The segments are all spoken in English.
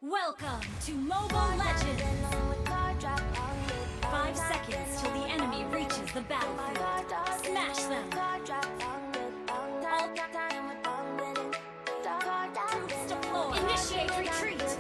Welcome to Mobile Legends! 5 seconds till the enemy reaches the battlefield. Smash them! Troops deployed! Initiate retreat!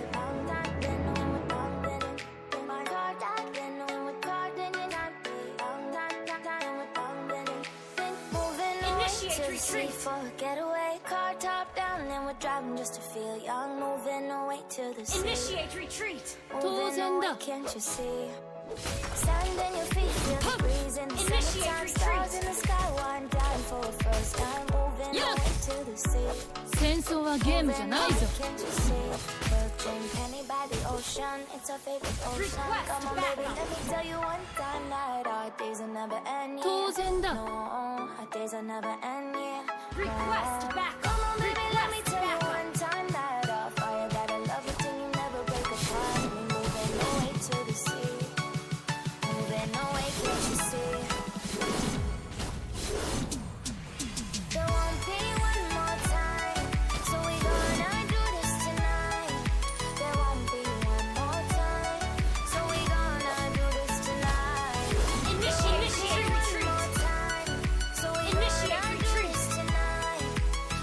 Initiate retreat! Getaway car top down and we're driving just to feel young, moving away to the sea. Initiate retreat! Moving away, can't you see? Stand on your feet, feel the breeze in the summertime, stars in the sky, one down for a first time, moving away to the sea. 戦争はゲームじゃないぞ。 Can't you see? Virgin penny by the ocean, it's our favorite ocean. Come on, baby, let me tell you one time that our days will never end. 当然だ。 No, our days will never end. Yeah. Request backup! Come on, baby, let me Request tell you backup! one time that our fire that I love it till you never break apart. We moving away to the sea, moving away, can't you see? There won't be one more time, so we gonna do this tonight. There won't be one more time, so we gonna do this tonight. Initiate retreat! More time, so we Initiate gonna do retreat! this tonight.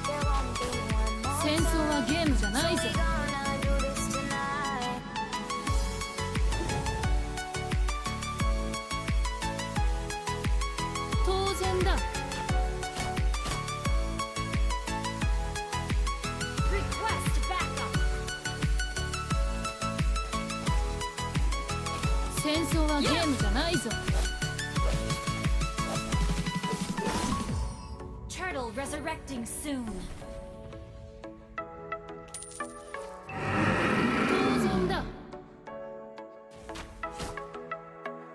There won't be one more 戦争はゲームじゃないぞ。 we gonna do this tonight. 当然だ。 Request backup! 戦争はゲームじゃないぞ。 Turtle resurrecting soon. 当然だ。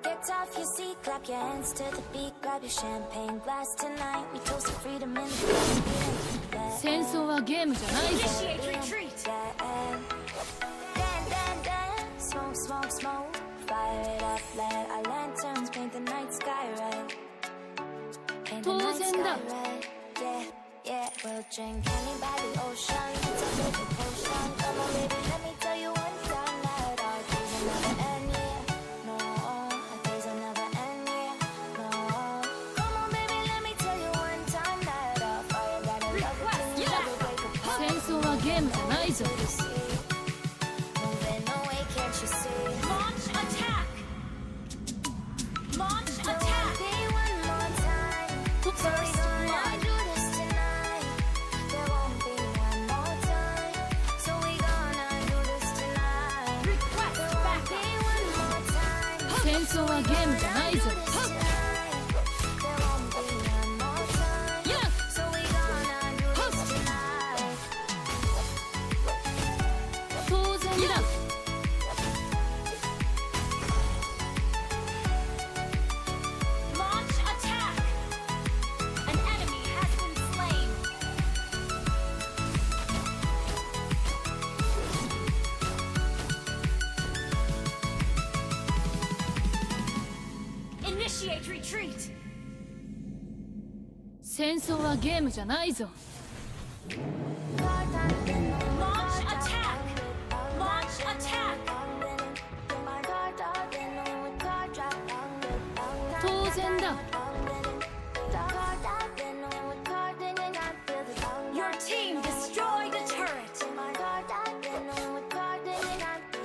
Get off your seat, clap your hands to the beat, grab your champagne glass tonight. We toast to freedom in the Caribbean. 戦争はゲームじゃないぞ。 Initiate retreat! Dan, dan, dan, smoke, smoke, smoke. Fire it up, let our lanterns paint the night sky red. Paint the night 当然だ。 sky red. Yeah, yeah, we'll drink honey by the ocean. It's our favorite potion. Come on, baby, let me tell you one time that our days will never end. Yeah, no, our days will never end. Yeah, no. Come on, baby, let me tell you one time that our fire that I love it till you never break apart. 戦争はゲームじゃないぞ。 To the sea, moving away, can't you see? Launch attack! Launch There won't attack! be one more time, so we gonna do this tonight. There won't be one more time, so we gonna do this tonight. Request There won't be backup! one more time, 戦争はゲームじゃないぞ。 do this tonight. There won't be one more time, so we gonna do this tonight. 当然だ。 Launch attack! An enemy has been slain. Initiate retreat! 戦争はゲームじゃないぞ。 Launch attack! Launch attack! 当然だ。 Your team destroyed a turret!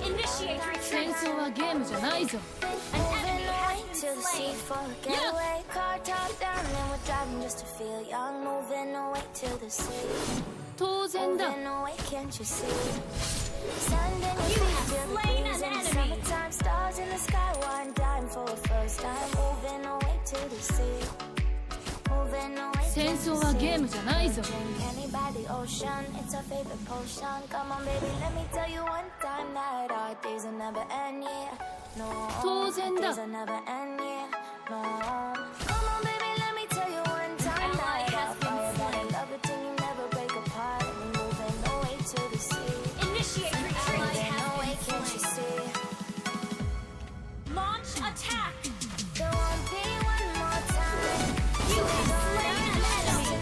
Initiate 戦 retreat! 争はゲームじゃないぞ。 An enemy has To been the sea slain! for a getaway, car top down and we're driving just to feel young, moving away to the sea. 当然だ。 Moving away, can't you see? Sand in your You feet, have feel the slain breeze an in the enemy. summertime, stars in the sky, one dime for a first time, moving away to the sea. Moving away, 戦 can't you 争はゲー see? ムじゃないぞ。 Drink honey by the ocean, it's our favorite potion. Come on, baby, let me tell you one time that our days will never end. Yeah, no, 当然だ。 days will never end. Yeah, no. Come on, baby, let me tell you one time Ally that has our been fire that I slain. love it till you never break apart. We moving away to the sea. Initiate retreat! Moving away, can't you see? Launch attack! There won't be one more time. You have slain an enemy!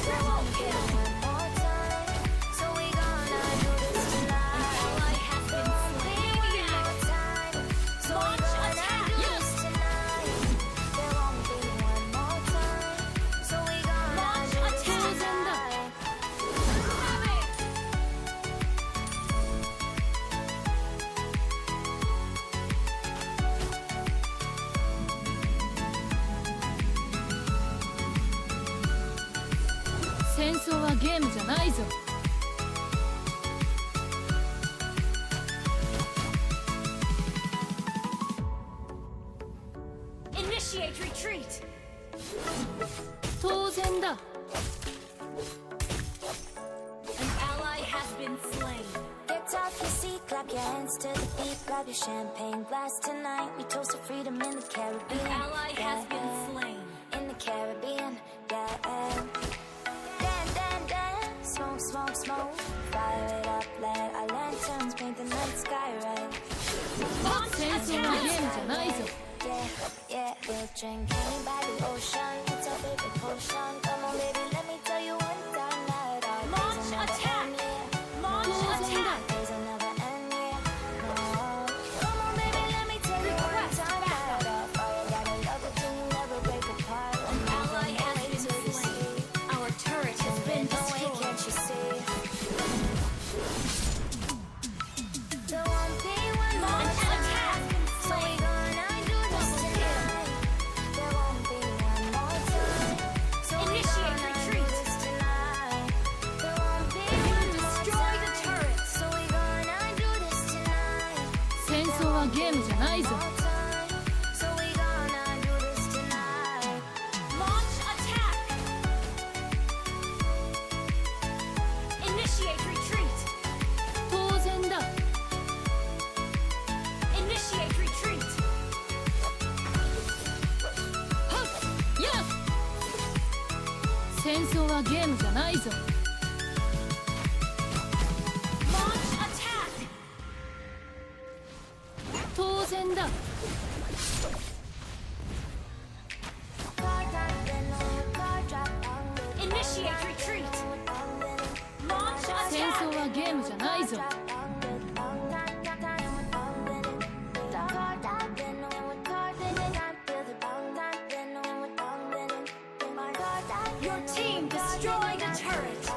There won't be one more time, so we gonna do this tonight. はゲームじゃないぞ。 Initiate retreat. 当然だ。 An ally has been slain. Get off your seat, clap your hands to the beat, grab your champagne glass tonight. We toast to freedom in the An Caribbean. ally has been slain. In the Caribbean, yeah. Dan, dan, dan, smoke, smoke, smoke. Fire it up, let our lanterns paint the night sky red. 戦争はゲームじゃないぞ。 Yeah, yeah, we'll drink honey by the ocean. It's our favorite potion. Come on, baby, let me tell you one time that our Launch days will never attack. end, yeah. Launch attack. Days will never end, yeah. No. Come on, baby, let me tell you one Request time backup. that our fire got a love it till you never break apart. An ally has Way been to the slain. sea. Our turret has been No way, destroyed. can't you see? There won't be one more Launch time. attack. So we gonna do this tonight. There won't be one more time. So we Initiate gonna do retreat. this tonight. There won't be You one more destroy the time. turret. So we gonna do this tonight. 戦争はゲームじゃないぞ。 More time. So we gonna do this tonight. Launch attack. Initiate retreat. 当然だ。 Initiate retreat. はっやっ。戦争はゲームじゃないぞ。 Launch attack. 当然だ。 Initiate retreat. Launch 戦 attack. 争はゲームじゃないぞ。 Your team destroyed a turret.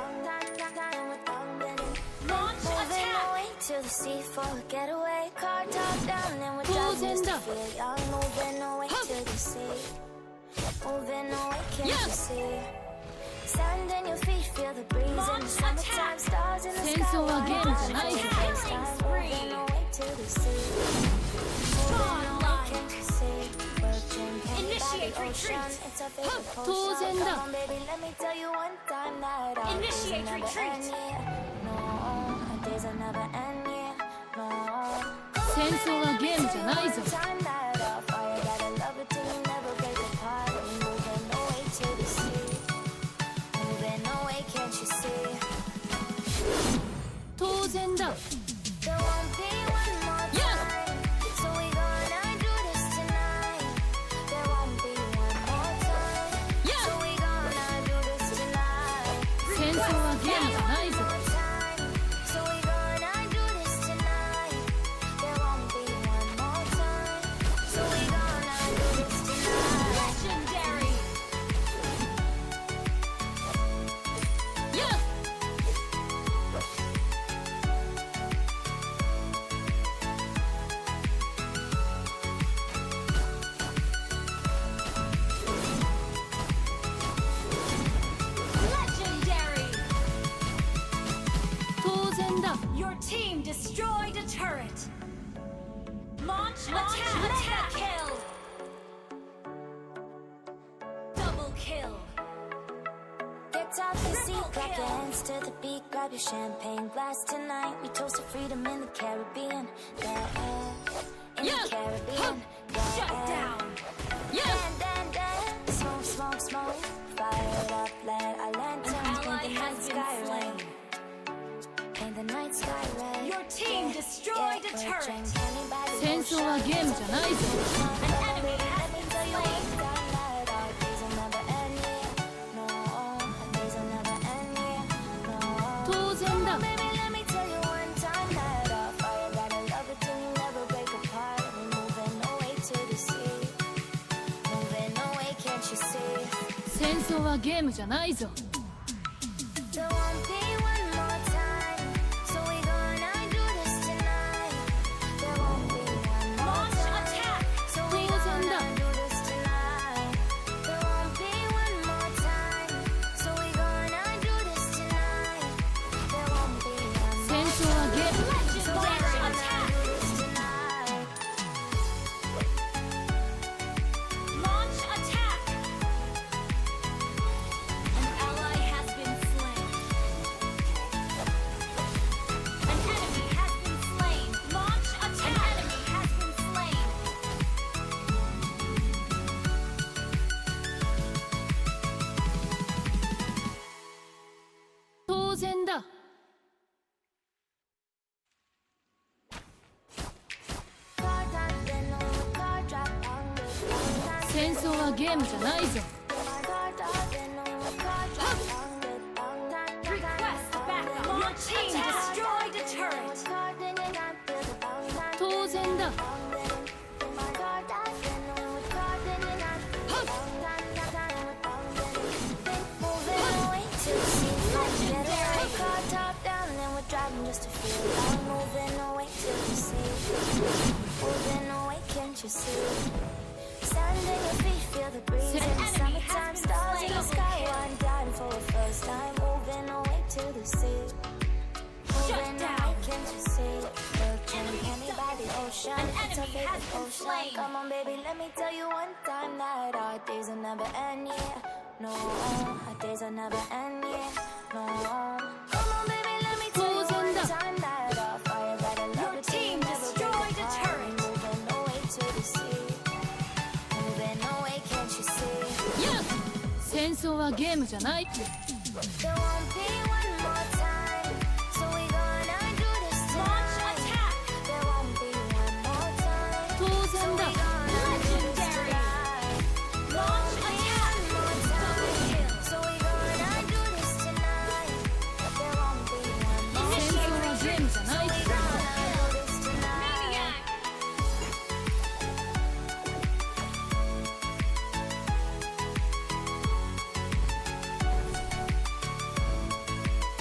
Launch attack. To the sea for a getaway, car top down and we're driving to feel young, moving away to the sea, moving away, can't you see? Sand in your feet, feel the breeze in the Launch summertime, attack. stars in the sky. 戦争はゲームじゃないぞ。 Killing spree. Moving away to the sea, moving away, can't you see? We're drinking Initiate by the ocean, retreat. it's our favorite 当 potion. 然だ。 Come on, baby, let me tell you one time that our days will Initiate never retreat. end, yeah. No, our days will never end, yeah. No. 戦争はゲームじゃないぞ。 Time that our fire got a love it till you never break apart. We're moving away to the sea, moving away, can't you see? 当然だ。 There won't be one more time. So we gonna do this tonight. There won't be one more time. So we gonna do this tonight. 戦争はゲームじゃないぞ。 So we gonna do this tonight. There won't be one more time. So we gonna do this tonight. Legendary. やっ。 Legendary. 当然だ。 Your team destroyed a turret. Launch attack. Kill. Double kill. Get off your seat, clap your hands to the beat, grab your champagne glass tonight. We toast to freedom in the Caribbean, yeah. In Yeah. the Caribbean, yeah. Shut down. Dan, dan, dan, smoke, smoke, smoke. Fire it up, let our An lanterns ally paint the night has been sky slain. red. Paint the night sky red. Your team destroyed a turret. 戦争はゲームじゃないぞ。 An enemy has been slain. Totally. 当然だ。 Baby, let me tell you one time that our fire got a love it till you never break apart. We're moving away to the sea, moving away, can't you see? 戦争はゲームじゃないぞ。 There won't be one more time, so we gonna do this tonight. There won't be one more Launch time, attack. so we gonna do this tonight. There won't be one more time, so we gonna do this tonight. はゲームじゃないぞ。 Request backup. Your team destroyed a turret. 当然だ。 Driving just to feel like moving away till you see, moving away, can't you see? Standing your feet, feel the breeze in the summertime, stars in the sky, one dying for the first time, moving away to the sea, moving away, can't you see? Looking candy by the ocean, it's our favorite ocean. Come on, baby, let me tell you one time that our days will never end, yeah. No, our days will never end, yeah. No, come on, baby. Your team destroyed a turret. Moving away to the sea. Moving away, can't you see? やっ戦争はゲームじゃない。 There won't be one more time. So we gonna do this Launch tonight. attack. There won't be one more time. 当然だ。 Legendary. Launch attack. Double kill. So we gonna do this tonight. There won't be one more 戦争はゲームじゃない。 time. We gonna do this tonight. Maniac.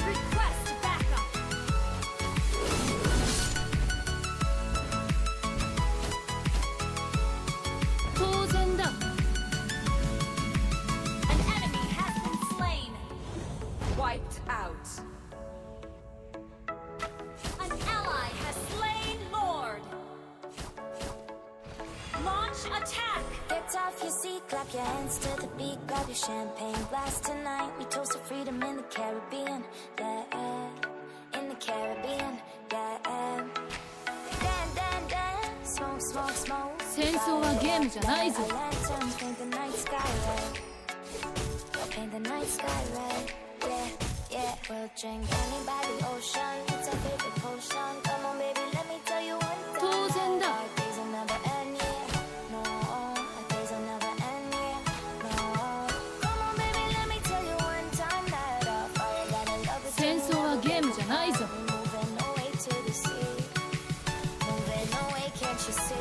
Request backup. 当然だ。 An enemy has been slain. Wiped out. An ally has slain Lord. Launch attack. Get off your seat, clap your hands to the beat, grab your champagne glass tonight. We toast to freedom in the Caribbean, yeah, in the Caribbean, yeah. Dan, dan, dan, smoke, smoke, smoke. 戦争はゲームじゃないぞ。 Lanterns paint the night sky red. Paint the night sky red, yeah, yeah. We'll drink honey by the ocean, it's our favorite potion. Come on, baby, let me tell you one time. 当然だ。 Our days will never end, yeah. No, our days will never end, yeah. No, come on, baby, let me tell you one time that our fire got a love is 戦争はゲームじゃないぞ。 moving away to the sea, moving away, can't you see?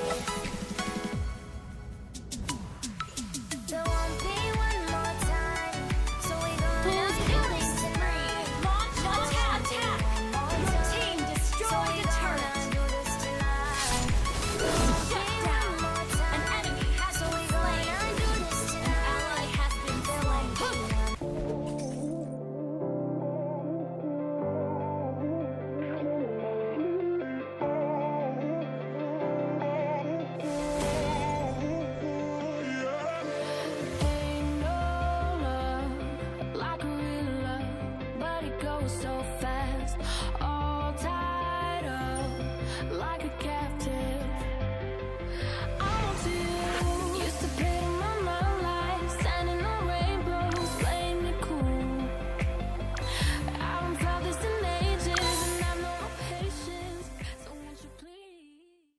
There won't be one more time, so we gonna do this tonight. Launch attack. One more Your time, team so destroyed we a gonna turret. do this tonight. There won't be Shut one down. more An time, enemy has so we been slain. gonna do this An tonight. ally has been There slain. won't be one. Ain't no love like real love, but it goes so